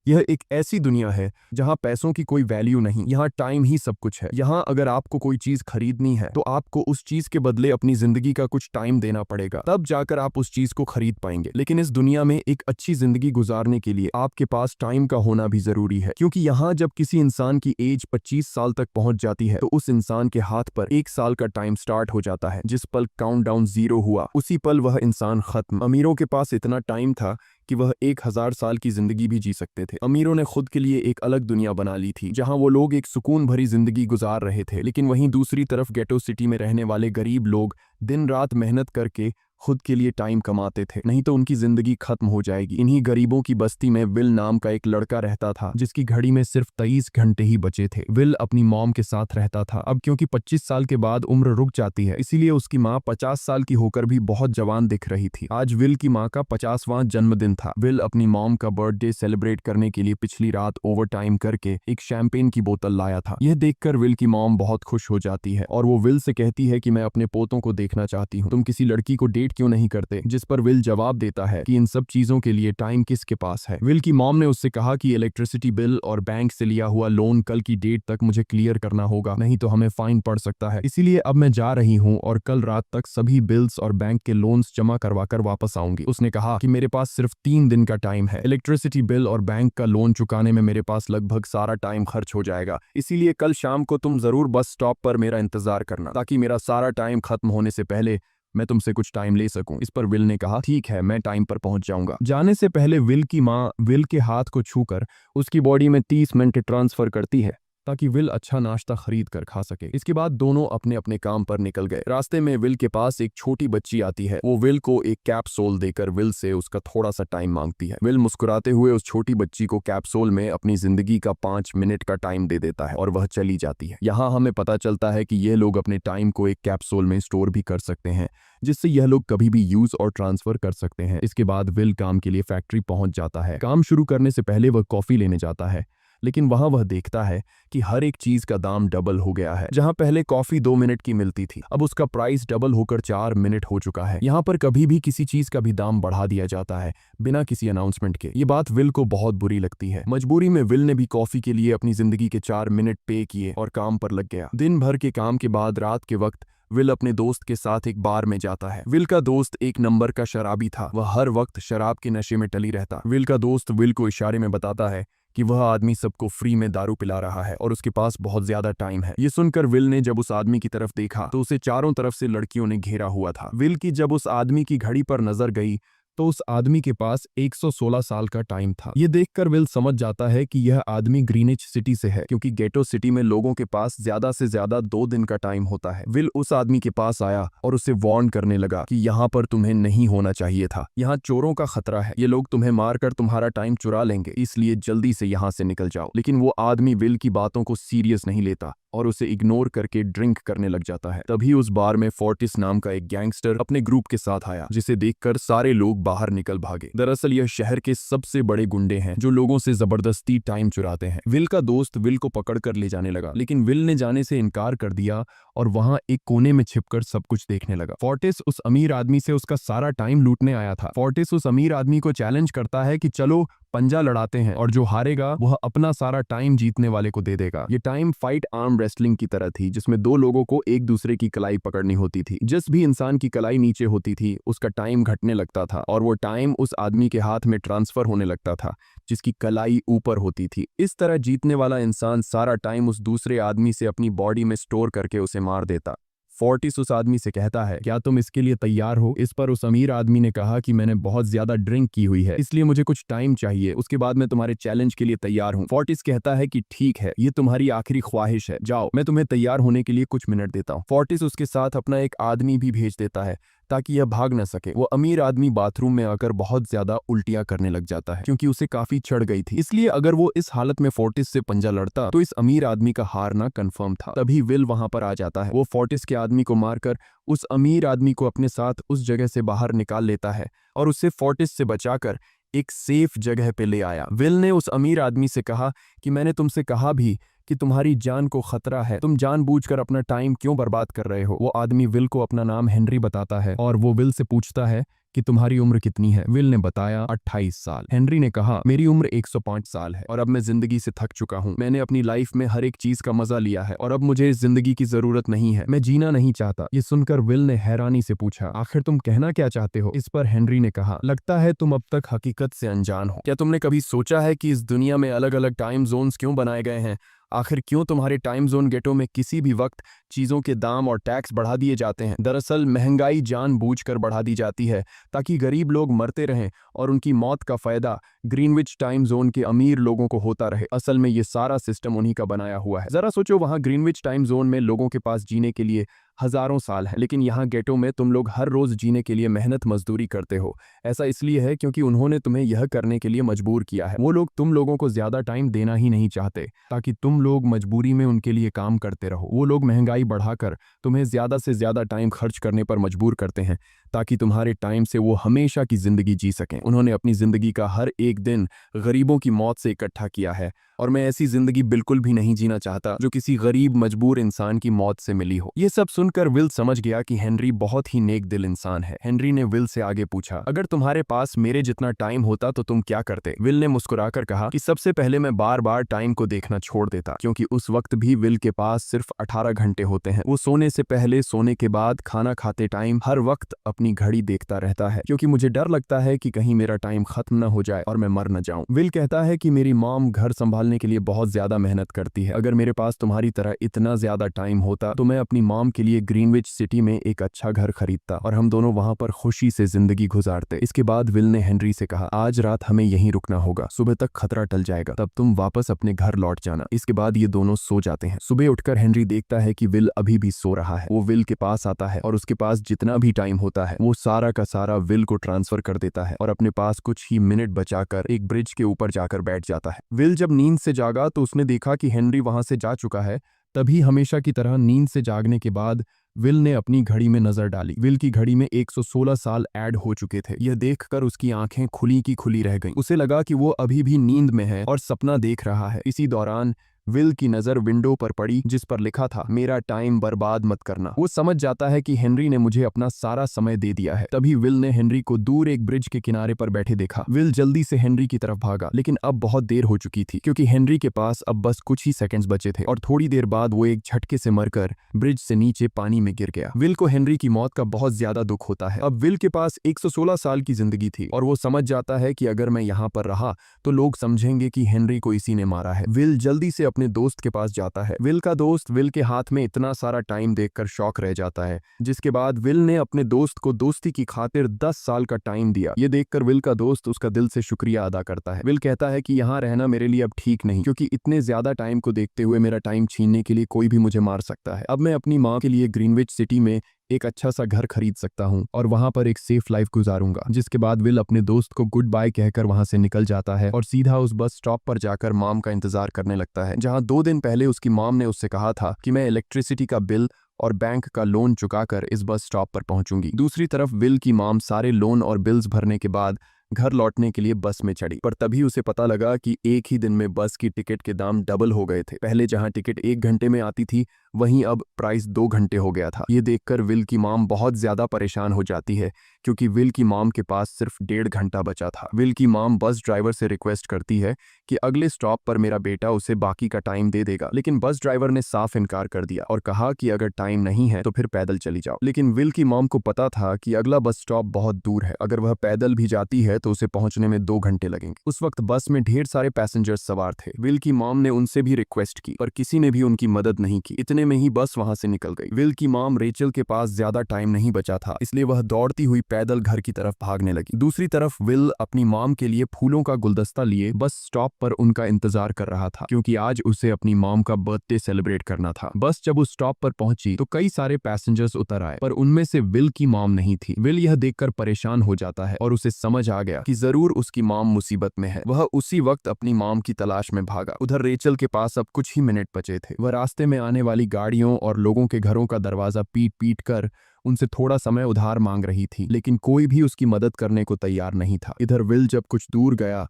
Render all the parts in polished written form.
यह एक ऐसी दुनिया है जहां पैसों की कोई वैल्यू नहीं, यहाँ टाइम ही सब कुछ है। यहाँ अगर आपको कोई चीज खरीदनी है तो आपको उस चीज के बदले अपनी जिंदगी का कुछ टाइम देना पड़ेगा, तब जाकर आप उस चीज को खरीद पाएंगे। लेकिन इस दुनिया में एक अच्छी जिंदगी गुजारने के लिए आपके पास टाइम का होना भी जरूरी है, क्योंकि यहाँ जब किसी इंसान की एज 25 साल तक पहुंच जाती है तो उस इंसान के हाथ पर 1 साल का टाइम स्टार्ट हो जाता है। जिस पल काउंटडाउन 0 हुआ उसी पल वह इंसान खत्म। अमीरों के पास इतना टाइम था कि वह 1000 साल की जिंदगी भी जी सकते थे। अमीरों ने खुद के लिए एक अलग दुनिया बना ली थी जहां वो लोग एक सुकून भरी जिंदगी गुजार रहे थे। लेकिन वहीं दूसरी तरफ गेटो सिटी में रहने वाले गरीब लोग दिन रात मेहनत करके खुद के लिए टाइम कमाते थे, नहीं तो उनकी जिंदगी खत्म हो जाएगी। इन्हीं गरीबों की बस्ती में विल नाम का एक लड़का रहता था जिसकी घड़ी में सिर्फ 23 घंटे ही बचे थे। विल अपनी मॉम के साथ रहता था। अब क्योंकि 25 साल के बाद उम्र रुक जाती है, इसीलिए उसकी माँ 50 साल की होकर भी बहुत जवान दिख रही थी। आज विल की माँ का 50वां जन्मदिन था। विल अपनी मॉम का बर्थडे सेलिब्रेट करने के लिए पिछली रात ओवर टाइम करके एक शैंपेन की बोतल लाया था। यह देखकर विल की मॉम बहुत खुश हो जाती है और वो विल से कहती है कि मैं अपने पोतों को देखना चाहती हूँ, तुम किसी लड़की को डेट क्यों नहीं करते? जिस पर विल जवाब देता है कि इन सब चीजों के लिए टाइम किसके पास है। विल की मॉम ने उससे कहा कि इलेक्ट्रिसिटी बिल और बैंक से लिया हुआ लोन कल की डेट तक मुझे क्लियर करना होगा, नहीं तो हमें फाइन पड़ सकता है। इसीलिए अब मैं जा रही हूँ और कल रात तक सभी बिल्स और बैंक के लोन्स जमा करवाकर वापस आऊंगी। उसने कहा कि मेरे पास सिर्फ 3 दिन का टाइम है। इलेक्ट्रिसिटी बिल और बैंक का लोन चुकाने में मेरे पास लगभग सारा टाइम खर्च हो जाएगा, इसीलिए कल शाम को तुम जरूर बस स्टॉप पर मेरा इंतजार करना, ताकि मेरा सारा टाइम खत्म होने से पहले मैं तुमसे कुछ टाइम ले सकूं। इस पर विल ने कहा ठीक है, मैं टाइम पर पहुंच जाऊंगा। जाने से पहले विल की मां विल के हाथ को छूकर उसकी बॉडी में 30 मिनट ट्रांसफर करती है ताकि विल अच्छा नाश्ता खरीद कर खा सके। इसके बाद दोनों अपने अपने काम पर निकल गए। रास्ते में विल के पास एक छोटी बच्ची आती है। वो विल को एक कैप्सूल देकर विल से उसका थोड़ा सा टाइम मांगती है। विल मुस्कुराते हुए उस छोटी बच्ची को कैप्सूल में अपनी जिंदगी का 5 मिनट का टाइम दे देता है और वह चली जाती है। यहाँ हमें पता चलता है कि ये लोग अपने टाइम को एक कैप्सूल में स्टोर भी कर सकते हैं, जिससे यह लोग कभी भी यूज और ट्रांसफर कर सकते हैं। इसके बाद विल काम के लिए फैक्ट्री पहुंच जाता है। काम शुरू करने से पहले वह कॉफी लेने जाता है, लेकिन वहां वह देखता है कि हर एक चीज का दाम डबल हो गया है। जहां पहले कॉफी 2 मिनट की मिलती थी, अब उसका प्राइस डबल होकर 4 मिनट हो चुका है। यहाँ पर कभी भी किसी चीज का भी दाम बढ़ा दिया जाता है बिना किसी अनाउंसमेंट के। ये बात विल को बहुत बुरी लगती है। मजबूरी में विल ने भी कॉफी के लिए अपनी जिंदगी के 4 मिनट पे किए और काम पर लग गया। दिन भर के काम के बाद रात के वक्त विल अपने दोस्त के साथ एक बार में जाता है। विल का दोस्त एक नंबर का शराबी था। वह हर वक्त शराब के नशे में टली रहता। विल का दोस्त विल को इशारे में बताता है कि वह आदमी सबको फ्री में दारू पिला रहा है और उसके पास बहुत ज्यादा टाइम है। ये सुनकर विल ने जब उस आदमी की तरफ देखा तो उसे चारों तरफ से लड़कियों ने घेरा हुआ था। विल की जब उस आदमी की घड़ी पर नजर गई तो उस आदमी के पास 116 साल का टाइम था। ये देखकर विल समझ जाता है कि यह आदमी ग्रीनिच सिटी से है, क्योंकि गेटो सिटी में लोगों के पास ज्यादा से ज्यादा 2 दिन का टाइम होता है। विल उस आदमी के पास आया और उसे वार्न करने लगा कि यहाँ पर तुम्हें नहीं होना चाहिए था। यहाँ चोरों का खतरा है, ये लोग तुम्हें मारकर तुम्हारा टाइम चुरा लेंगे, इसलिए जल्दी से यहाँ से निकल जाओ। लेकिन वो आदमी विल की बातों को सीरियस नहीं लेता और उसे इग्नोर करके ड्रिंक करने लग जाता है। तभी उस बार में फोर्टिस नाम का एक गैंगस्टर अपने ग्रुप के साथ आया, जिसे देखकर सारे लोग बाहर निकल भागे। दरअसल यह शहर के सबसे बड़े गुंडे हैं जो लोगों से जबरदस्ती टाइम चुराते हैं। विल का दोस्त विल को पकड़कर ले जाने लगा, लेकिन विल ने जाने से इनकार कर दिया और वहां एक कोने में छिपकर सब कुछ देखने लगा। फोर्टिस उस अमीर आदमी से उसका सारा टाइम लूटने आया था। फोर्टिस उस अमीर आदमी को चैलेंज करता है कि चलो पंजा लड़ाते हैं और जो हारेगा वह अपना सारा टाइम जीतने वाले को दे देगा। ये टाइम फाइट आर्म रेसलिंग की तरह थी, जिसमें 2 लोगों को एक दूसरे की कलाई पकड़नी होती थी। जिस भी इंसान की कलाई नीचे होती थी उसका टाइम घटने लगता था और वो टाइम उस आदमी के हाथ में ट्रांसफर होने लगता था जिसकी कलाई ऊपर होती थी। इस तरह जीतने वाला इंसान सारा टाइम उस दूसरे आदमी से अपनी बॉडी में स्टोर करके उसे मार देता। फोर्टिस उस आदमी से कहता है, क्या तुम इसके लिए तैयार हो? इस पर उस अमीर आदमी ने कहा कि मैंने बहुत ज्यादा ड्रिंक की हुई है, इसलिए मुझे कुछ टाइम चाहिए, उसके बाद मैं तुम्हारे चैलेंज के लिए तैयार हूँ। फोर्टिस कहता है कि ठीक है, ये तुम्हारी आखिरी ख्वाहिश है, जाओ, मैं तुम्हें तैयार होने के लिए कुछ मिनट देता हूँ। फोर्टिस उसके साथ अपना एक आदमी भी भेज देता है ताकि यह भाग न सके। वो अमीर आदमी बाथरूम में आकर बहुत ज्यादा उल्टियां करने लग जाता है, क्योंकि उसे काफी चढ़ गई थी। इसलिए अगर वो इस हालत में फोर्टिस से पंजा लड़ता तो इस अमीर आदमी का हारना कंफर्म था। तभी विल वहां पर आ जाता है। वो फोर्टिस के आदमी को मारकर उस अमीर आदमी को अपने साथ उस जगह से बाहर निकाल लेता है और उसे फोर्टिस से बचाकर एक सेफ जगह पे ले आया। विल ने उस अमीर आदमी से कहा कि मैंने तुमसे कहा भी कि तुम्हारी जान को खतरा है, तुम जानबूझकर अपना टाइम क्यों बर्बाद कर रहे हो? वो आदमी विल को अपना नाम हेनरी बताता है और वो विल से पूछता है कि तुम्हारी उम्र कितनी है? विल ने बताया 28 साल। हेनरी ने कहा मेरी उम्र 105 साल है और अब मैं जिंदगी से थक चुका हूँ। मैंने अपनी लाइफ में हर एक चीज का मजा लिया है और अब मुझे इस जिंदगी की जरूरत नहीं है। मैं जीना नहीं चाहता। ये सुनकर विल ने हैरानी से पूछा आखिर तुम कहना क्या चाहते हो? इस पर हेनरी ने कहा लगता है तुम अब तक हकीकत से अनजान हो। क्या तुमने कभी सोचा है कि इस दुनिया में अलग अलग टाइम जोन्स क्यों बनाए गए हैं? आखिर क्यों तुम्हारे टाइम जोन गेटों में किसी भी वक्त चीजों के दाम और टैक्स बढ़ा दिए जाते हैं? दरअसल महंगाई जानबूझकर बढ़ा दी जाती है ताकि गरीब लोग मरते रहें और उनकी मौत का फायदा ग्रीनविच टाइम जोन के अमीर लोगों को होता रहे। असल में ये सारा सिस्टम उन्हीं का बनाया हुआ है। जरा सोचो, वहां ग्रीनविच टाइम जोन में लोगों के पास जीने के लिए हजारों साल है, लेकिन यहाँ गेटों में तुम लोग हर रोज जीने के लिए मेहनत मजदूरी करते हो। ऐसा इसलिए है क्योंकि उन्होंने तुम्हें यह करने के लिए मजबूर किया है। वो लोग तुम लोगों को ज्यादा टाइम देना ही नहीं चाहते ताकि तुम लोग मजबूरी में उनके लिए काम करते रहो। वो लोग महंगाई बढ़ाकर तुम्हें ज्यादा से ज्यादा टाइम खर्च करने पर मजबूर करते हैं ताकि तुम्हारे टाइम से वो हमेशा की जिंदगी जी सकें। उन्होंने अपनी जिंदगी का हर एक दिन गरीबों की मौत से इकट्ठा किया है और मैं ऐसी जिंदगी बिल्कुल भी नहीं जीना चाहता जो किसी गरीब मजबूर इंसान की मौत से मिली हो। ये सब सुनकर विल समझ गया कि हेनरी बहुत ही नेक दिल इंसान है। हेनरी ने विल से आगे पूछा अगर तुम्हारे पास मेरे जितना टाइम होता तो तुम क्या करते? विल ने मुस्कुराकर कहा कि सबसे पहले मैं बार बार टाइम को देखना छोड़ देता, क्योंकि उस वक्त भी विल के पास सिर्फ 18 घंटे होते हैं। वो सोने से पहले, सोने के बाद, खाना खाते टाइम हर वक्त अपनी घड़ी देखता रहता है, क्योंकि मुझे डर लगता है कि कहीं मेरा टाइम खत्म न हो जाए और मैं मर न जाऊं। विल कहता है कि मेरी मॉम घर संभालने के लिए बहुत ज्यादा मेहनत करती है। अगर मेरे पास तुम्हारी तरह इतना ज्यादा टाइम होता तो मैं अपनी मॉम के लिए ग्रीनविच सिटी में एक अच्छा घर खरीदता और हम दोनों वहां पर खुशी से जिंदगी गुजारते। इसके बाद विल ने हेनरी से कहा आज रात हमें यहीं रुकना होगा, सुबह तक खतरा टल जाएगा, तब तुम वापस अपने घर लौट जाना। इसके बाद ये दोनों सो जाते हैं। सुबह उठकर हेनरी देखता है कि विल अभी भी सो रहा है। वो विल के पास आता है और उसके पास जितना भी टाइम होता है वो सारा का सारा विल को ट्रांसफर कर देता है और अपने पास कुछ ही मिनट बचाकर एक ब्रिज के ऊपर जाकर बैठ जाता है। विल जब नींद से जागा तो उसने देखा कि हेनरी वहां से जा चुका है। तभी हमेशा की तरह नींद से जागने के बाद विल ने अपनी घड़ी में नजर डाली। विल की घड़ी में 116 साल ऐड हो चुके थे। यह देखकर उसकी आंखें खुली की खुली रह गईं। उसे लगा कि वो अभी भी नींद में है और सपना देख रहा है। इसी दौरान विल की नजर विंडो पर पड़ी जिस पर लिखा था मेरा टाइम बर्बाद मत करना। वो समझ जाता है कि हेनरी ने मुझे अपना सारा समय दे दिया है। तभी विल ने हेनरी को दूर एक ब्रिज के किनारे पर बैठे देखा। विल जल्दी से हेनरी की तरफ भागा, लेकिन अब बहुत देर हो चुकी थी, क्योंकि हेनरी के पास अब बस कुछ ही सेकंड्स बचे थे और थोड़ी देर बाद वो एक झटके से मरकर ब्रिज से नीचे पानी में गिर गया। विल को हेनरी की मौत का बहुत ज्यादा दुख होता है। अब विल के पास 116 साल की जिंदगी थी और वो समझ जाता है कि अगर मैं यहाँ पर रहा तो लोग समझेंगे कि हेनरी को इसी ने मारा है। विल जल्दी से अपने दोस्त के पास जाता है। विल का दोस्त विल के हाथ में इतना सारा टाइम देखकर शॉक रह जाता है, जिसके बाद विल ने अपने दोस्त को दोस्ती की खातिर 10 साल का टाइम दिया। ये देखकर विल का दोस्त उसका दिल से शुक्रिया अदा करता है। विल कहता है कि यहाँ रहना मेरे लिए अब ठीक नहीं, क्योंकि इतने ज्यादा टाइम को देखते हुए मेरा टाइम छीनने के लिए कोई भी मुझे मार सकता है। अब मैं अपनी माँ के लिए ग्रीनविच सिटी में एक अच्छा सा घर खरीद सकता हूँ और वहां पर एक सेफ लाइफ गुजारूंगा। जिसके बाद विल अपने दोस्त को गुड बाय कहकर वहां से निकल जाता है और सीधा उस बस स्टॉप पर जाकर मॉम का इंतजार करने लगता है, जहां 2 दिन पहले उसकी मॉम ने उससे कहा था कि मैं इलेक्ट्रिसिटी का बिल और बैंक का लोन चुकाकर इस बस स्टॉप पर पहुंचूंगी। दूसरी तरफ विल की मॉम सारे लोन और बिल्स भरने के बाद घर लौटने के लिए बस में चढ़ी, पर तभी उसे पता लगा कि एक ही दिन में बस की टिकट के दाम डबल हो गए थे। पहले जहां टिकट 1 घंटे में आती थी वहीं अब प्राइस 2 घंटे हो गया था। ये देखकर विल की मॉम बहुत ज्यादा परेशान हो जाती है, क्योंकि विल की मॉम के पास सिर्फ 1.5 घंटा बचा था। विल की मॉम बस ड्राइवर से रिक्वेस्ट करती है कि अगले स्टॉप पर मेरा बेटा उसे बाकी का टाइम दे देगा, लेकिन बस ड्राइवर ने साफ इनकार कर दिया और कहा कि अगर टाइम नहीं है तो फिर पैदल चली जाओ। लेकिन विल की मॉम को पता था कि अगला बस स्टॉप बहुत दूर है, अगर वह पैदल भी जाती है तो उसे पहुंचने में 2 घंटे लगेंगे। उस वक्त बस में ढेर सारे पैसेंजर्स सवार थे। विल की मॉम ने उनसे भी रिक्वेस्ट की, पर किसी ने भी उनकी मदद नहीं की। इतने में ही बस वहां से निकल गई। विल की मॉम रेचल के पास ज्यादा टाइम नहीं बचा था, इसलिए वह दौड़ती हुई पैदल घर की तरफ भागने लगी। दूसरी तरफ विल अपनी मॉम के लिए फूलों का गुलदस्ता लिए बस स्टॉप पर उनका इंतजार कर रहा था, क्योंकि आज उसे अपनी मॉम का बर्थडे सेलिब्रेट करना था। बस जब उस स्टॉप पर पहुंची तो कई सारे पैसेंजर्स उतर आए, पर उनमें से विल की मॉम नहीं थी। विल यह देखकर परेशान हो जाता है और उसे समझ आ गया कि जरूर उसकी मॉम मुसीबत में है। वह उसी वक्त अपनी मॉम की तलाश में भागा। उधर रेचल के पास अब कुछ ही मिनट बचे थे। वह रास्ते में आने वाली गाड़ियों और लोगों के घरों का दरवाजा पीट पीट कर उनसे थोड़ा समय उधार मांग रही थी, लेकिन कोई भी उसकी मदद करने को तैयार नहीं था। इधर विल जब कुछ दूर गया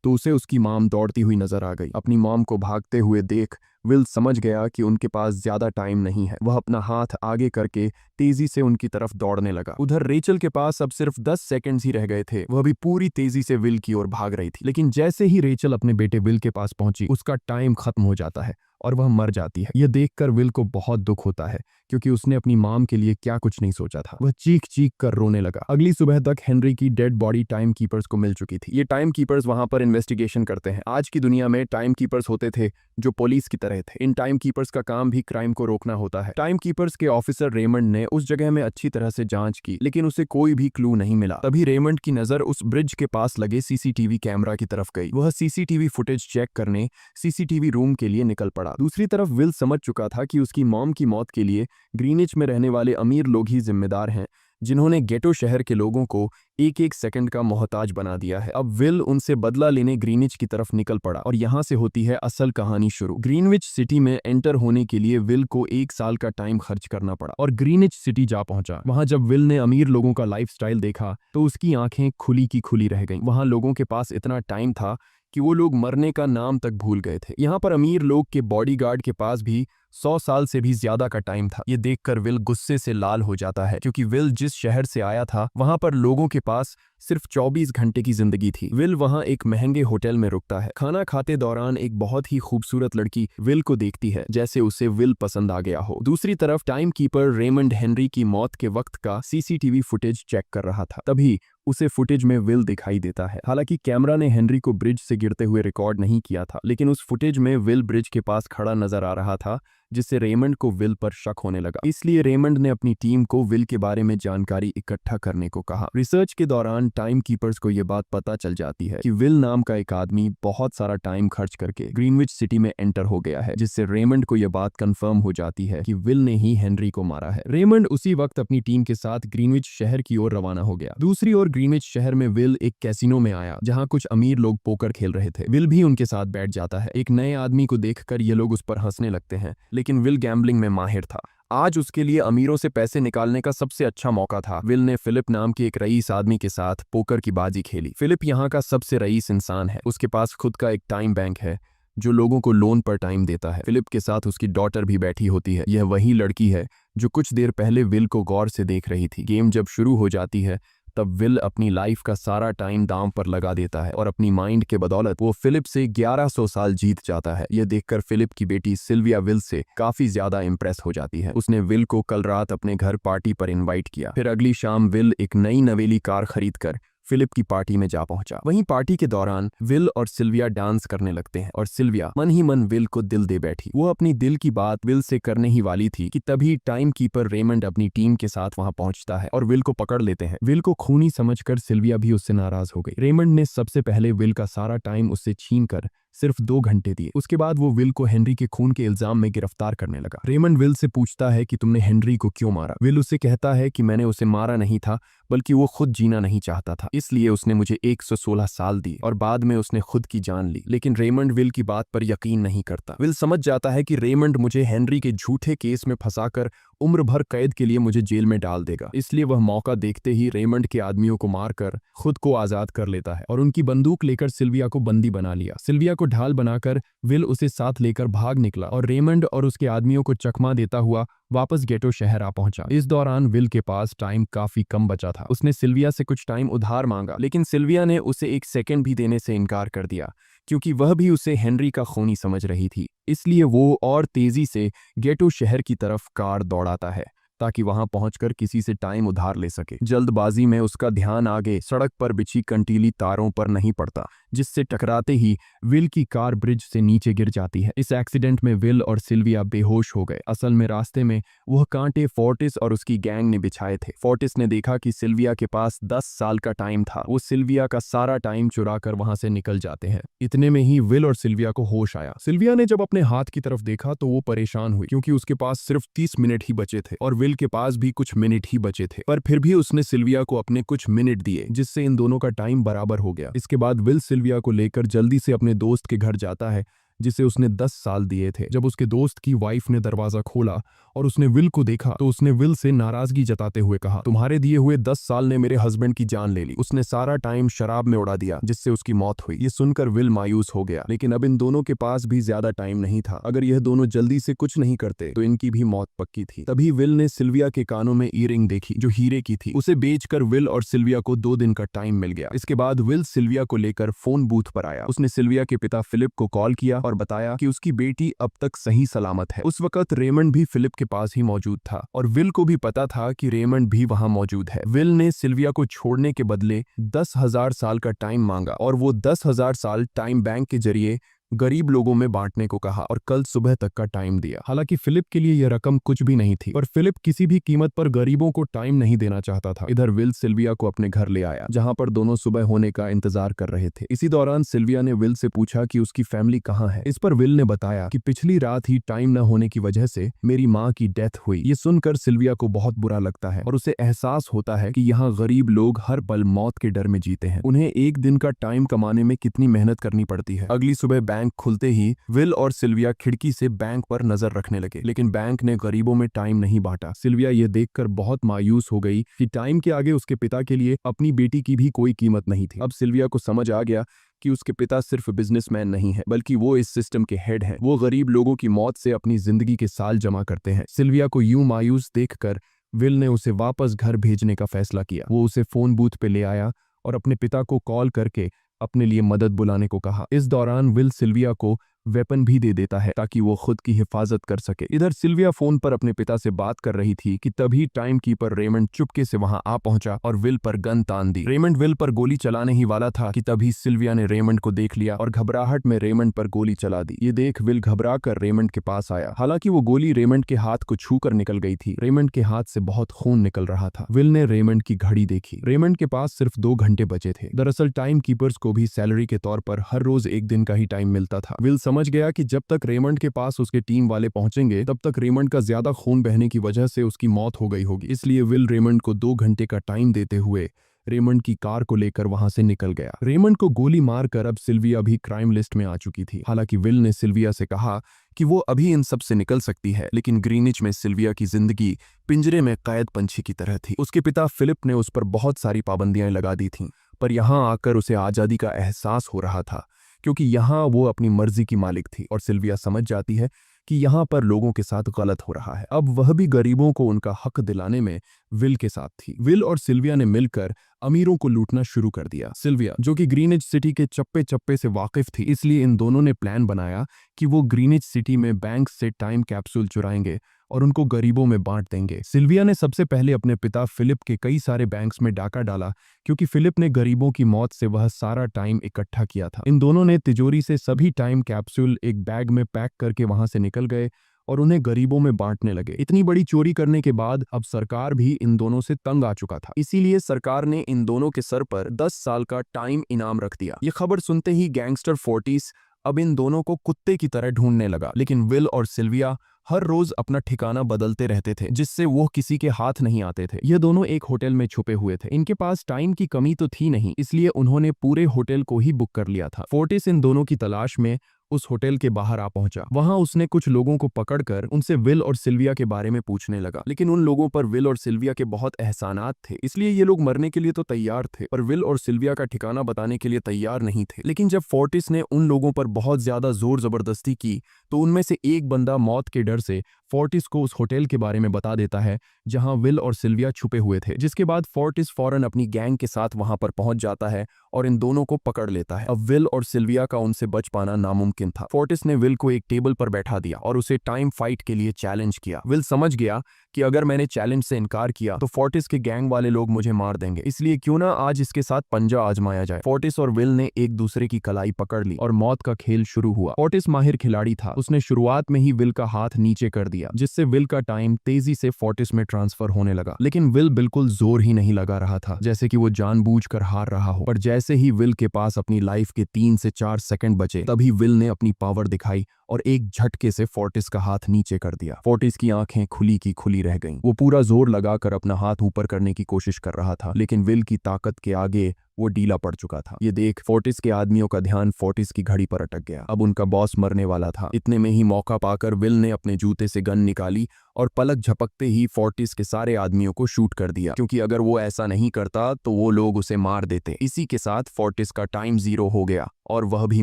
तो उसे उसकी मॉम दौड़ती हुई नजर आ गई। अपनी मॉम को भागते हुए देख विल समझ गया कि उनके पास ज्यादा टाइम नहीं है। वह अपना हाथ आगे करके तेजी से उनकी तरफ दौड़ने लगा। उधर रेचल के पास अब सिर्फ 10 सेकंड्स ही रह गए थे। वह भी पूरी तेजी से विल की ओर भाग रही थी, लेकिन जैसे ही रेचल अपने बेटे विल के पास पहुंची उसका टाइम खत्म हो जाता है और वह मर जाती है। यह देखकर विल को बहुत दुख होता है क्योंकि उसने अपनी मॉम के लिए क्या कुछ नहीं सोचा था। वह चीख चीख कर रोने लगा। अगली सुबह तक हेनरी की डेड बॉडी टाइम कीपर्स को मिल चुकी थी। ये टाइम कीपर्स वहां पर इन्वेस्टिगेशन करते हैं। आज की दुनिया में टाइम कीपर्स होते थे जो पुलिस की तरह थे। इन टाइम कीपर्स का काम भी क्राइम को रोकना होता है। टाइम कीपर्स के ऑफिसर रेमंड ने उस जगह में अच्छी तरह से जांच की, लेकिन उसे कोई भी क्लू नहीं मिला। तभी रेमंड की नजर उस ब्रिज के पास लगे सीसीटीवी कैमरा की तरफ गई। वह सीसीटीवी फुटेज चेक करने सीसीटीवी रूम के लिए निकल पड़ा। दूसरी तरफ विल समझ चुका था कि उसकी मॉम की मौत के लिए ग्रीनिच में रहने वाले अमीर लोग ही जिम्मेदार हैं, जिन्होंने गेटो शहर के लोगों को एक एक सेकंड का मोहताज बना दिया है। अब विल उनसे बदला लेने ग्रीनिच की तरफ निकल पड़ा और यहां से होती है असल कहानी शुरू। ग्रीनविच सिटी में एंटर होने के लिए विल को 1 साल का टाइम खर्च करना पड़ा और ग्रीनिच सिटी जा पहुंचा। वहां जब विल ने अमीर लोगों का लाइफस्टाइल देखा तो उसकी आंखें खुली की खुली रह गईं। वहां लोगों के पास इतना टाइम था कि वो लोग मरने का नाम तक भूल गए थे। यहाँ पर अमीर लोग के बॉडीगार्ड के पास भी 100 साल से भी ज्यादा का टाइम था। ये देखकर विल गुस्से से लाल हो जाता है क्योंकि विल जिस शहर से आया था वहां पर लोगों के पास सिर्फ 24 घंटे की जिंदगी थी। विल वहां एक महंगे होटल में रुकता है। खाना खाते दौरान एक बहुत ही खूबसूरत लड़की विल को देखती है, जैसे उसे विल पसंद आ गया हो। दूसरी तरफ टाइम कीपर रेमंड हेनरी की मौत के वक्त का सीसीटीवी फुटेज चेक कर रहा था। तभी उसे फुटेज में विल दिखाई देता है। हालांकि कैमरा ने हेनरी को ब्रिज से गिरते हुए रिकॉर्ड नहीं किया था, लेकिन उस फुटेज में विल ब्रिज के पास खड़ा नजर आ रहा था, जिससे रेमंड को विल पर शक होने लगा। इसलिए रेमंड ने अपनी टीम को विल के बारे में जानकारी इकट्ठा करने को कहा। रिसर्च के दौरान टाइम कीपर्स को यह बात पता चल जाती है कि विल नाम का एक आदमी बहुत सारा टाइम खर्च करके ग्रीनविच सिटी में एंटर हो गया है, जिससे रेमंड को यह बात कंफर्म हो जाती है कि विल ने ही हेनरी को मारा है। रेमंड उसी वक्त अपनी टीम के साथ ग्रीनविच शहर की ओर रवाना हो गया। दूसरी ओर ग्रीनविच शहर में विल एक कैसीनो में आया जहां कुछ अमीर लोग पोकर खेल रहे थे। विल भी उनके साथ बैठ जाता है। एक नए आदमी को देखकर ये लोग उस पर हंसने लगते हैं, लेकिन विल गैम्बलिंग में माहिर था। आज उसके लिए अमीरों से पैसे निकालने का सबसे अच्छा मौका था। विल ने फिलिप नाम के एक रईस आदमी के साथ पोकर की बाजी खेली। फिलिप यहाँ का सबसे रईस इंसान है। उसके पास खुद का एक टाइम बैंक है जो लोगों को लोन पर टाइम देता है। फिलिप के साथ उसकी डॉटर भी बैठी होती है। यह वही लड़की है जो कुछ देर पहले विल को गौर से देख रही थी। गेम जब शुरू हो जाती है तब विल अपनी लाइफ का सारा टाइम दांव पर लगा देता है और अपनी माइंड के बदौलत वो फिलिप से 1100 साल जीत जाता है। यह देखकर फिलिप की बेटी सिल्विया विल से काफी ज्यादा इंप्रेस हो जाती है। उसने विल को कल रात अपने घर पार्टी पर इनवाइट किया। फिर अगली शाम विल एक नई नवेली कार खरीदकर फिलिप की पार्टी में जा पहुंचा। वहीं पार्टी के दौरान विल और सिल्विया डांस करने लगते हैं और सिल्विया मन ही मन विल को दिल दे बैठी। वो अपनी दिल की बात विल से करने ही वाली थी कि तभी टाइम कीपर रेमंड अपनी टीम के साथ वहां पहुंचता है और विल को पकड़ लेते हैं। विल को खूनी समझकर सिल्विया भी उससे नाराज हो गई। रेमंड ने सबसे पहले विल का सारा टाइम उससे छीनकर सिर्फ 2 घंटे दिए। उसके बाद वो विल को हेनरी के खून के इल्जाम में गिरफ्तार करने लगा। रेमंड विल से पूछता है कि तुमने हेनरी को क्यों मारा। विल उसे कहता है कि मैंने उसे मारा नहीं था, बल्कि वो खुद जीना नहीं चाहता था, इसलिए उसने मुझे 116 साल दिए और बाद में उसने खुद की जान ली। लेकिन रेमंड विल की बात पर यकीन नहीं करता। विल समझ जाता है कि रेमंड मुझे हेनरी के झूठे केस में फंसाकर उम्र भर कैद के लिए मुझे जेल में डाल देगा। इसलिए वह मौका देखते ही रेमंड के आदमियों को मारकर खुद को आजाद कर लेता है और उनकी बंदूक लेकर सिल्विया को बंदी बना लिया। सिल्विया को ढाल बनाकर विल उसे साथ लेकर भाग निकला और रेमंड और उसके आदमियों को चकमा देता हुआ वापस गेटो शहर आ पहुंचा। इस दौरान विल के पास टाइम काफी कम बचा था। उसने सिल्विया से कुछ टाइम उधार मांगा, लेकिन सिल्विया ने उसे 1 सेकंड भी देने से इनकार कर दिया क्योंकि वह भी उसे हेनरी का खूनी समझ रही थी। इसलिए वो और तेजी से गेटो शहर की तरफ कार दौड़ाता है ताकि वहां पहुंचकर किसी से टाइम उधार ले सके। जल्दबाजी में उसका ध्यान आगे सड़क पर बिछी कंटीली तारों पर नहीं पड़ता, जिससे टकराते ही विल की कार ब्रिज से नीचे गिर जाती है। इस एक्सीडेंट में विल और सिल्विया बेहोश हो गए। असल में रास्ते में वह कांटे फोर्टिस और उसकी गैंग ने बिछाए थे। फोर्टिस ने देखा कि सिल्विया के पास 10 साल का टाइम था। वो सिल्विया का सारा टाइम चुरा कर वहां से निकल जाते हैं। इतने में ही विल और सिल्विया को होश आया। सिल्विया ने जब अपने हाथ की तरफ देखा तो वो परेशान हुई क्योंकि उसके पास सिर्फ 30 मिनट ही बचे थे और विल के पास भी कुछ मिनट ही बचे थे, पर फिर भी उसने सिल्विया को अपने कुछ मिनट दिए, जिससे इन दोनों का टाइम बराबर हो गया। इसके बाद विल सिल्विया को लेकर जल्दी से अपने दोस्त के घर जाता है जिसे उसने 10 साल दिए थे। जब उसके दोस्त की वाइफ ने दरवाजा खोला और उसने विल को देखा तो उसने विल से नाराजगी जताते हुए कहा, तुम्हारे दिए हुए 10 साल ने मेरे हस्बैंड की जान ले ली। उसने सारा टाइम शराब में उड़ा दिया जिससे उसकी मौत हुई। ये सुनकर विल मायूस हो गया, लेकिन अब इन दोनों के पास भी ज्यादा टाइम नहीं था। अगर यह दोनों जल्दी से कुछ नहीं करते तो इनकी भी मौत पक्की थी। तभी विल ने सिल्विया के कानों में ईयरिंग देखी जो हीरे की थी। उसे बेचकर विल और सिल्विया को 2 दिन का टाइम मिल गया। इसके बाद विल सिल्विया को लेकर फोन बूथ पर आया। उसने सिल्विया के पिता फिलिप को कॉल किया और बताया कि उसकी बेटी अब तक सही सलामत है। उस वक्त रेमंड भी फिलिप के पास ही मौजूद था और विल को भी पता था कि रेमंड भी वहां मौजूद है। विल ने सिल्विया को छोड़ने के बदले 10,000 साल का टाइम मांगा और वो 10,000 साल टाइम बैंक के जरिए गरीब लोगों में बांटने को कहा और कल सुबह तक का टाइम दिया। हालांकि फिलिप के लिए यह रकम कुछ भी नहीं थी, पर फिलिप किसी भी कीमत पर गरीबों को टाइम नहीं देना चाहता था। इधर विल सिल्विया को अपने घर ले आया जहां पर दोनों सुबह होने का इंतजार कर रहे थे। इसी दौरान सिल्विया ने विल से पूछा कि उसकी फैमिली कहाँ है। इस पर विल ने बताया कि पिछली रात ही टाइम न होने की वजह से मेरी माँ की डेथ हुई। ये सुनकर सिल्विया को बहुत बुरा लगता है और उसे एहसास होता है कि यहाँ गरीब लोग हर पल मौत के डर में जीते हैं। उन्हें एक दिन का टाइम कमाने में कितनी मेहनत करनी पड़ती है। अगली सुबह बैंक खुलते ही विल और सिल्विया खिड़की से बैंक पर नजर रखने लगे, लेकिन बैंक ने गरीबों में टाइम नहीं बांटा। सिल्विया ये देखकर बहुत मायूस हो गई कि टाइम के आगे उसके पिता के लिए अपनी बेटी की भी कोई कीमत नहीं थी। अब सिल्विया को समझ आ गया कि उसके पिता सिर्फ बिजनेसमैन नहीं है बल्कि वो इस सिस्टम के हेड हैं। वो गरीब लोगों की मौत से अपनी जिंदगी के साल जमा करते हैं। सिल्विया को यूं मायूस देखकर विल ने उसे वापस घर भेजने का फैसला किया। वो उसे फोन बूथ पे ले आया और अपने पिता को कॉल करके अपने लिए मदद बुलाने को कहा। इस दौरान विल सिल्विया को वेपन भी दे देता है ताकि वो खुद की हिफाजत कर सके। इधर सिल्विया फोन पर अपने पिता से बात कर रही थी कि तभी टाइम कीपर रेमंड चुपके से वहां आ पहुंचा और विल पर गन तान दी। रेमंड विल पर गोली चलाने ही वाला था कि तभी सिल्विया ने रेमंड को देख लिया और घबराहट में रेमंड पर गोली चला दी। ये देख विल घबरा कर रेमंड के पास आया। हालांकि वो गोली रेमंड के हाथ को छू कर निकल गई थी। रेमंड के हाथ से बहुत खून निकल रहा था। विल ने रेमंड की घड़ी देखी। रेमंड के पास सिर्फ 2 घंटे बचे थे। दरअसल टाइम कीपर्स को भी सैलरी के तौर पर हर रोज 1 दिन का ही टाइम मिलता था। विल समझ गया कि जब तक रेमंड के पास उसके टीम वाले पहुंचेंगे तब तक रेमंड का ज्यादा खून बहने की वजह से उसकी मौत हो गई होगी। इसलिए विल रेमंड को 2 घंटे का टाइम देते हुए रेमंड की कार को लेकर वहां से निकल गया। रेमंड को गोली मारकर अब सिल्विया भी क्राइम लिस्ट में आ चुकी थी। हालांकि विल ने सिल्विया से कहा कि वो अभी इन सब से निकल सकती है, लेकिन ग्रीनिच में सिल्विया की जिंदगी पिंजरे में कैद पंछी की तरह थी। उसके पिता फिलिप ने उस पर बहुत सारी पाबंदियां लगा दी थीं, पर यहां आकर उसे आजादी का एहसास हो रहा था क्योंकि यहाँ वो अपनी मर्जी की मालिक थी और सिल्विया समझ जाती है कि यहाँ पर लोगों के साथ गलत हो रहा है। अब वह भी गरीबों को उनका हक दिलाने में विल के साथ थी। विल और सिल्विया ने मिलकर अमीरों को लूटना शुरू कर दिया। सिल्विया जो कि ग्रीनिच सिटी के चप्पे चप्पे से वाकिफ थी, इसलिए इन दोनों ने प्लान बनाया कि वो ग्रीनिच सिटी में बैंक से टाइम कैप्सूल चुराएंगे और उनको गरीबों में बांट देंगे। सिल्विया ने सबसे पहले अपने पिता फिलिप के कई सारे बैंक्स में डाका डाला क्योंकि फिलिप ने गरीबों की मौत से वह सारा टाइम इकट्ठा किया था। इन दोनों ने तिजोरी से सभी टाइम कैप्सूल एक बैग में पैक करके वहां से निकल गए और उन्हें गरीबों में बांटने लगे। इतनी बड़ी चोरी करने के बाद अब सरकार भी इन दोनों से तंग आ चुका था। इसीलिए सरकार ने इन दोनों के सर पर 10 साल का टाइम इनाम रख दिया। ये खबर सुनते ही गैंगस्टर फोर्टिस अब इन दोनों को कुत्ते की तरह ढूंढने लगा, लेकिन विल और सिल्विया हर रोज अपना ठिकाना बदलते रहते थे जिससे वो किसी के हाथ नहीं आते थे। ये दोनों एक होटल में छुपे हुए थे। इनके पास टाइम की कमी तो थी नहीं, इसलिए उन्होंने पूरे होटल को ही बुक कर लिया था। फोर्टिस इन दोनों की तलाश में उस होटल के बाहर आ पहुंचा। वहां उसने कुछ लोगों को पकड़कर उनसे विल और सिल्विया के बारे में पूछने लगा, लेकिन उन लोगों पर विल और सिल्विया के बहुत एहसानात थे, इसलिए ये लोग मरने के लिए तो तैयार थे पर विल और सिल्विया का ठिकाना बताने के लिए तैयार नहीं थे। लेकिन जब फोर्टिस ने उन लोगों पर बहुत ज्यादा जोर जबरदस्ती की तो उनमें से एक बंदा मौत के डर से फोर्टिस को उस होटल के बारे में बता देता है जहां विल और सिल्विया छुपे हुए थे, जिसके बाद फोर्टिस फौरन अपनी गैंग के साथ वहां पर पहुंच जाता है और इन दोनों को पकड़ लेता है। अब विल और सिल्विया का उनसे बच पाना नामुमकिन था। फोर्टिस ने विल को एक टेबल पर बैठा दिया और उसे टाइम फाइट के लिए चैलेंज किया। विल समझ गया कि अगर मैंने चैलेंज से इनकार किया तो फोर्टिस के गैंग वाले लोग मुझे मार देंगे, इसलिए क्यों ना आज इसके साथ पंजा आजमाया जाए। फोर्टिस और विल ने एक दूसरे की कलाई पकड़ ली और मौत का खेल शुरू हुआ। फोर्टिस माहिर खिलाड़ी था, उसने शुरुआत में ही विल का हाथ नीचे कर दिया जिससे विल का टाइम तेजी से फोर्टिस में ट्रांसफर होने लगा। लेकिन विल बिल्कुल जोर ही नहीं लगा रहा था, जैसे कि वो जानबूझकर हार रहा हो। पर जैसे ही विल के पास अपनी लाइफ के 3 से 4 सेकंड बचे तभी विल ने अपनी पावर दिखाई और एक झटके से फोर्टिस का हाथ नीचे कर दिया। फोर्टिस की आंखें खुली की खुली रह गईं। वो पूरा जोर लगाकर अपना हाथ ऊपर करने की कोशिश कर रहा था, लेकिन विल की ताकत के आगे वो ढीला पड़ चुका था। ये देख फोर्टिस के आदमियों का ध्यान फोर्टिस की घड़ी पर अटक गया। अब उनका बॉस मरने वाला था। इतने में ही मौका पाकर विल ने अपने जूते से गन निकाली और पलक झपकते ही फोर्टिस के सारे आदमियों को शूट कर दिया, क्योंकि अगर वो ऐसा नहीं करता तो वो लोग उसे मार देते। इसी के साथ फोर्टिस का टाइम 0 हो गया और वह भी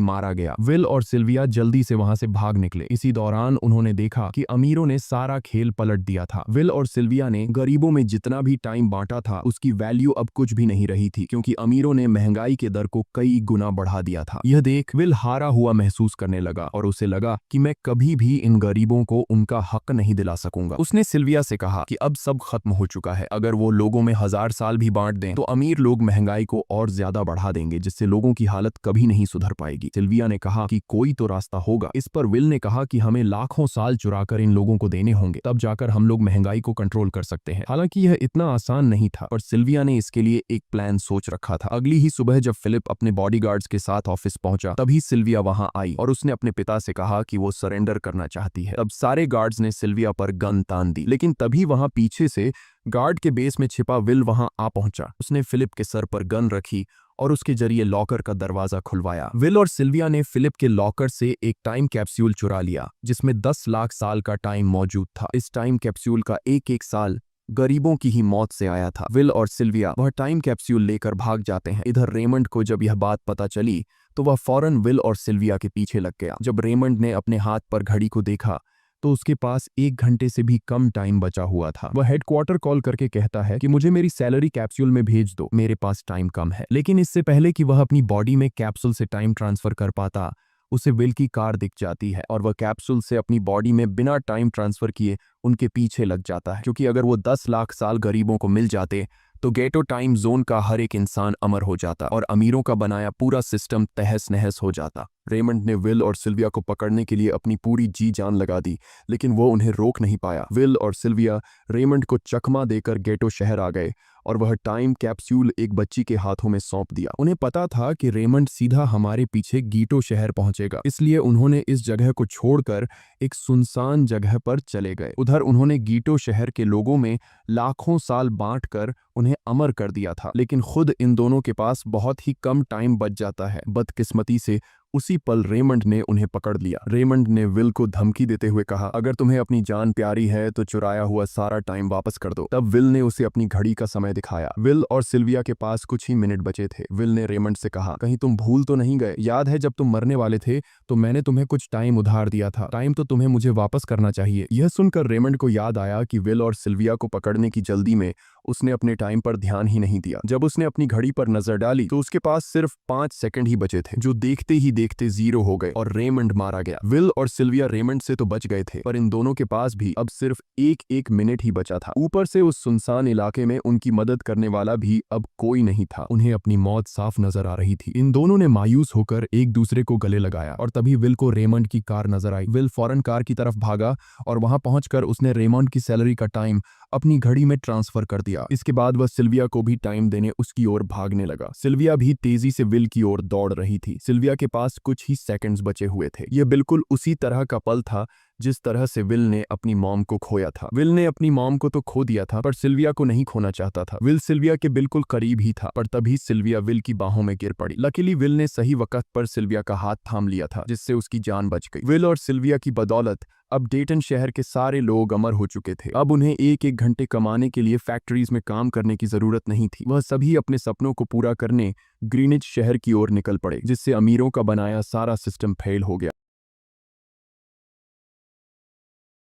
मारा गया। विल और सिल्विया जल्दी से वहां से भाग निकले। इसी दौरान उन्होंने देखा कि अमीरों ने सारा खेल पलट दिया था। विल और सिल्विया ने गरीबों में जितना भी टाइम बांटा था उसकी वैल्यू अब कुछ भी नहीं रही थी, क्योंकि अमीरों ने महंगाई के दर को कई गुना बढ़ा दिया था। यह देख विल हारा हुआ महसूस करने लगा और उसे लगा कि मैं कभी भी इन गरीबों को उनका हक नहीं दिला सकूंगा। उसने सिल्विया से कहा कि अब सब खत्म हो चुका है। अगर वो लोगों में 1000 साल भी बांट दें तो अमीर लोग महंगाई को और ज्यादा बढ़ा देंगे, जिससे लोगों की हालत कभी नहीं सुधर पाएगी। सिल्विया ने कहा कि कोई तो रास्ता होगा। इस पर विल ने कहा कि हमें लाखों साल चुराकर इन लोगों को देने होंगे, तब जाकर हम लोग महंगाई को कंट्रोल कर सकते हैं। हालांकि यह इतना आसान नहीं था, पर सिल्विया ने इसके लिए एक प्लान सोच रखा था। अगली ही सुबह जब फिलिप अपने बॉडीगार्ड्स के साथ ऑफिस पहुंचा, तभी सिल्विया वहां आई और उसने अपने पिता से कहा कि वो सरेंडर करना चाहती है। तब सारे गार्ड्स ने सिल्विया पर गन तान दी, लेकिन तभी वहां पीछे से गार्ड के बेस में छिपा विल वहां आ पहुंचा। उसने फिलिप के सर पर गन रखी और उसके जरिए लॉकर का दरवाजा खुलवाया। विल और सिल्विया ने फिलिप के लॉकर से एक टाइम कैप्सूल चुरा लिया, जिसमें 10 लाख साल का टाइम मौजूद था। इस टाइम कैप्सूल का एक एक साल गरीबों की ही मौत से आया था। विल और सिल्विया वह टाइम कैप्सूल लेकर भाग जाते हैं। इधर रेमंड को जब यह बात पता चली तो वह फौरन विल और सिल्विया के पीछे लग गया। जब रेमंड ने अपने हाथ पर घड़ी को देखा तो उसके पास 1 घंटे से भी कम टाइम बचा हुआ था। वह हेडक्वार्टर कॉल करके कहता है कि मुझे मेरी सैलरी कैप्सूल में भेज दो, मेरे पास टाइम कम है। लेकिन इससे पहले कि वह अपनी बॉडी में कैप्सूल से टाइम ट्रांसफर कर पाता, उसे विल की कार दिख जाती है और वह कैप्सूल से अपनी बॉडी में बिना टाइम ट्रांसफर किए उनके पीछे लग जाता है, क्योंकि अगर वो 10 लाख साल गरीबों को मिल जाते तो गेटो टाइम जोन का हर एक इंसान अमर हो जाता और अमीरों का बनाया पूरा सिस्टम तहस नहस हो जाता। रेमंड ने विल और सिल्विया को पकड़ने के लिए अपनी पूरी जी जान लगा दी, लेकिन वो उन्हें रोक नहीं पाया। विल और सिल्विया रेमंड को चकमा देकर गेटो शहर आ गए और वह टाइम कैप्सूल एक बच्ची के हाथों में सौंप दिया। उन्हें पता था कि रेमंड सीधा हमारे पीछे गीटो शहर पहुंचेगा, इसलिए उन्होंने इस जगह को छोड़कर एक सुनसान जगह पर चले गए। उधर उन्होंने गीटो शहर के लोगों में लाखों साल बांटकर उन्हें अमर कर दिया था, लेकिन खुद इन दोनों के पास बहुत ही कम टाइम बच जाता है। बदकिस्मती से उसी पल रेमंड ने उन्हें पकड़ लिया। रेमंड ने विल को धमकी देते हुए कहा, अगर तुम्हें अपनी जान प्यारी है तो चुराया हुआ सारा टाइम वापस कर दो। तब विल ने उसे अपनी घड़ी का समय दिखाया। विल और सिल्विया के पास कुछ ही मिनट बचे थे। विल ने रेमंड से कहा, कहीं तुम भूल तो नहीं गए? याद है जब तुम मरने वाले थे तो मैंने तुम्हें कुछ टाइम उधार दिया था। टाइम तो तुम्हें मुझे वापस करना चाहिए। यह सुनकर रेमंड को याद आया कि विल और सिल्विया को पकड़ने की जल्दी में उसने अपने टाइम पर ध्यान ही नहीं दिया। जब उसने अपनी घड़ी पर नजर डाली तो उसके पास सिर्फ 5 सेकंड ही बचे थे, जो देखते ही देखते 0 हो गए और रेमंड मारा गया। विल और सिल्विया रेमंड से तो बच गए थे, पर इन दोनों के पास भी अब सिर्फ एक मिनट ही बचा था। ऊपर से उस सुनसान इलाके में उनकी मदद करने वाला भी अब कोई नहीं था। उन्हें अपनी मौत साफ नजर आ रही थी। इन दोनों ने मायूस होकर एक दूसरे को गले लगाया और तभी विल को रेमंड की कार नजर आई। विल फौरन कार की तरफ भागा और वहां पहुंचकर उसने रेमंड की सैलरी का टाइम अपनी घड़ी में ट्रांसफर कर दिया। इसके बाद वह सिल्विया को भी टाइम देने उसकी ओर भागने लगा। सिल्विया भी तेजी से विल की ओर दौड़ रही थी। सिल्विया के पास कुछ ही सेकंड्स बचे हुए थे। यह बिल्कुल उसी तरह का पल था जिस तरह से विल ने अपनी मॉम को खोया था। विल ने अपनी मॉम को तो खो दिया था, पर सिल्विया को नहीं खोना चाहता था। विल सिल्विया के बिल्कुल करीब ही था, पर तभी सिल्विया विल की बाहों में गिर पड़ी। लकीली विल ने सही वक्त पर सिल्विया का हाथ थाम लिया था, जिससे उसकी जान बच गई। विल और सिल्विया की बदौलत अब डेटन शहर के सारे लोग अमर हो चुके थे। अब उन्हें एक घंटे कमाने के लिए फैक्ट्रीज में काम करने की जरूरत नहीं थी। वह सभी अपने सपनों को पूरा करने ग्रीनिच शहर की ओर निकल पड़े, जिससे अमीरों का बनाया सारा सिस्टम फेल हो गया।